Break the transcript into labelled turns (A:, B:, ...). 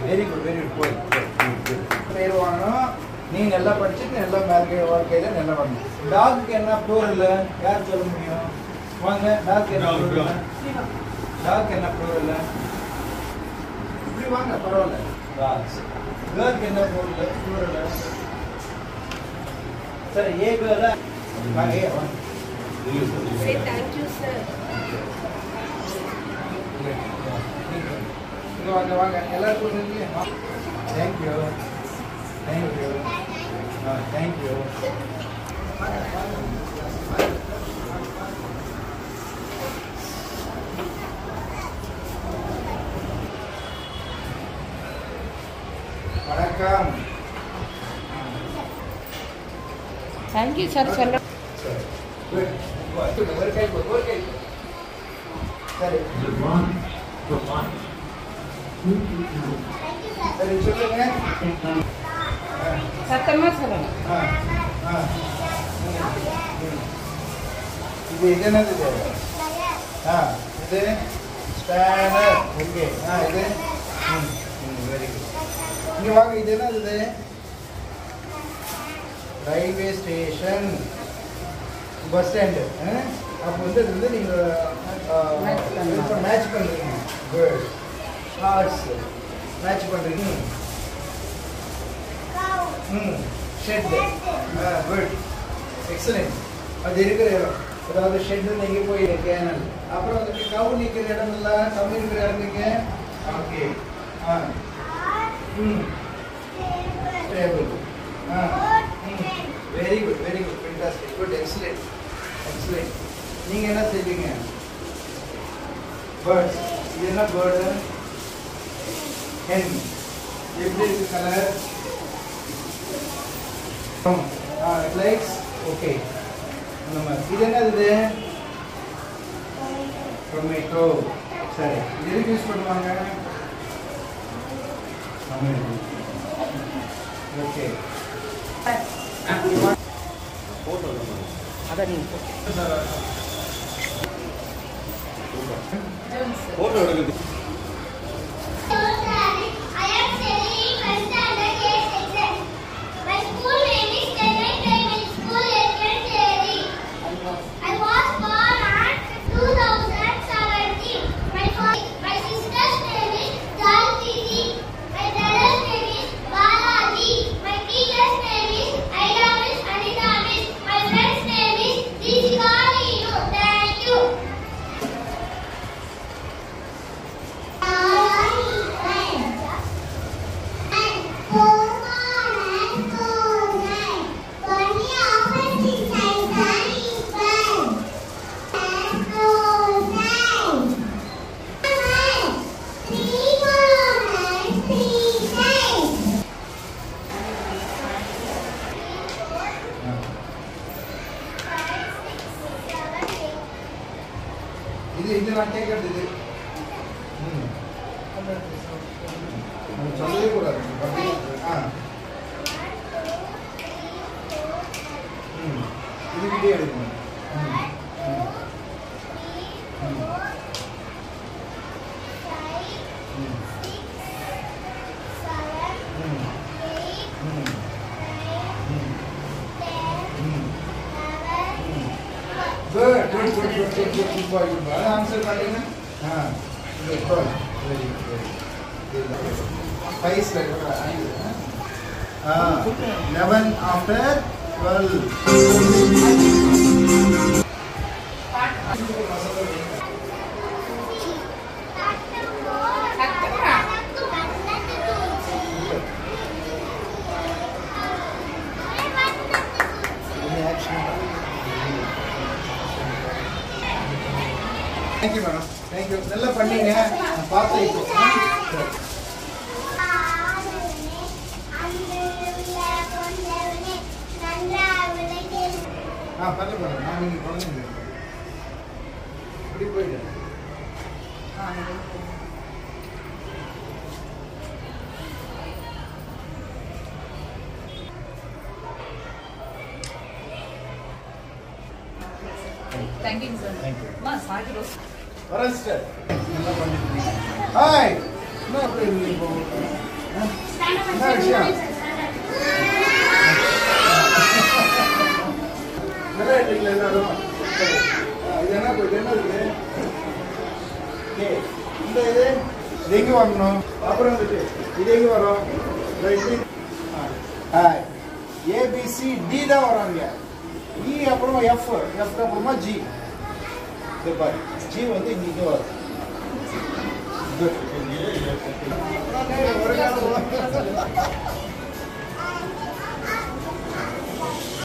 A: Very good போய் பேர் வாங்கணும். நீ நல்லா படிச்சுட்டு நல்லா வாழ்க்கையில் நல்லா வரணும். டாக்கு என்ன ப்ளூரல் யார் சொல்ல முடியும்? வாங்க, டாக் என்ன ப்ளூரல்? டாக் என்ன ப்ளூரல்? இப்படி வாங்க, பரவாயில்ல. டாக்ஸ். கேர்ளுக்கு என்ன ப்ளூரல்? சரி, ஏ கேர்ள் வாங்க. ஏ வாங்க.
B: Say thank you, sir.
A: வாங்க எல்லாருக்கும் தேங்க்யூ. வணக்கம்.
B: Thank you, sir. சொல்ல
A: ஒரு கை சரி சரி சொல்லுங்க.
B: சத்தமா சொல்லணும்.
A: இது என்னது? இது ஸ்பேனர். ஓகே. இது வெரி குட். இங்க வாங்க. இது என்னது? Railway station, bus stand. அப்போ வந்து இது வந்து நீங்கள் மேட்ச் பண்ணுறீங்க. குட். கார்ஸ் மேட்ச் பண்ணுறீங்க. ஷெட். Good, excellent. அது இருக்கிற இடம், அதாவது ஷெட்டு நீங்கள் போய் கேனல். அப்புறம் வந்துட்டு கவு நிற்கிற இடம் இல்லை, கவு இருக்கிற இடத்துக்கு okay. Stable. Very good, fantastic, good, excellent. நீங்கள் என்ன செய்வீங்க? பேர்ட்ஸ். இது என்ன பேர்டு? ஹென். எப்படி இருக்கு கலர்? லைக்ஸ். ஓகே. இது என்னது? டொமேட்டோ. சரி, இது எதுக்கு யூஸ் பண்ணுவாங்க? ஓகே.
B: அதான் நீங்க
C: போட்டோ எடுக்குது.
A: இது நான் கேட்கறது இது சொல்லவே கூடாது. இது வீடியோ எடுக்கணும். Good. Answer करेंगे. हाँ. Good. Very good. 5 11 after 12. Thank you, madam. Thank you. நல்லா பண்ணீங்க. பாத்து இப்போ. பண்ணு பண்ணு. நான் நீங்க குழந்தைங்க. இப்படி போயிடு.
B: Thank you, sir.
A: Thank you.
B: Ma, sorry, Rose.
A: All right, sister. நல்லா பண்ணிருக்கீங்க. Hi. என்ன அப்படி என்ன விஷயம்? நல்லா இருக்கீங்களா எல்லாரும்? இது என்ன இருக்கு? இந்த இது எங்க வாங்கணும்? அப்புறம் இது எங்க வரும்? ஏபிசி டி தான் வராங்க. இ அப்புறமா எஃப் அப்புறமா ஜி. இது பாரு, ஜி வந்து இங்க வரும். ஒரு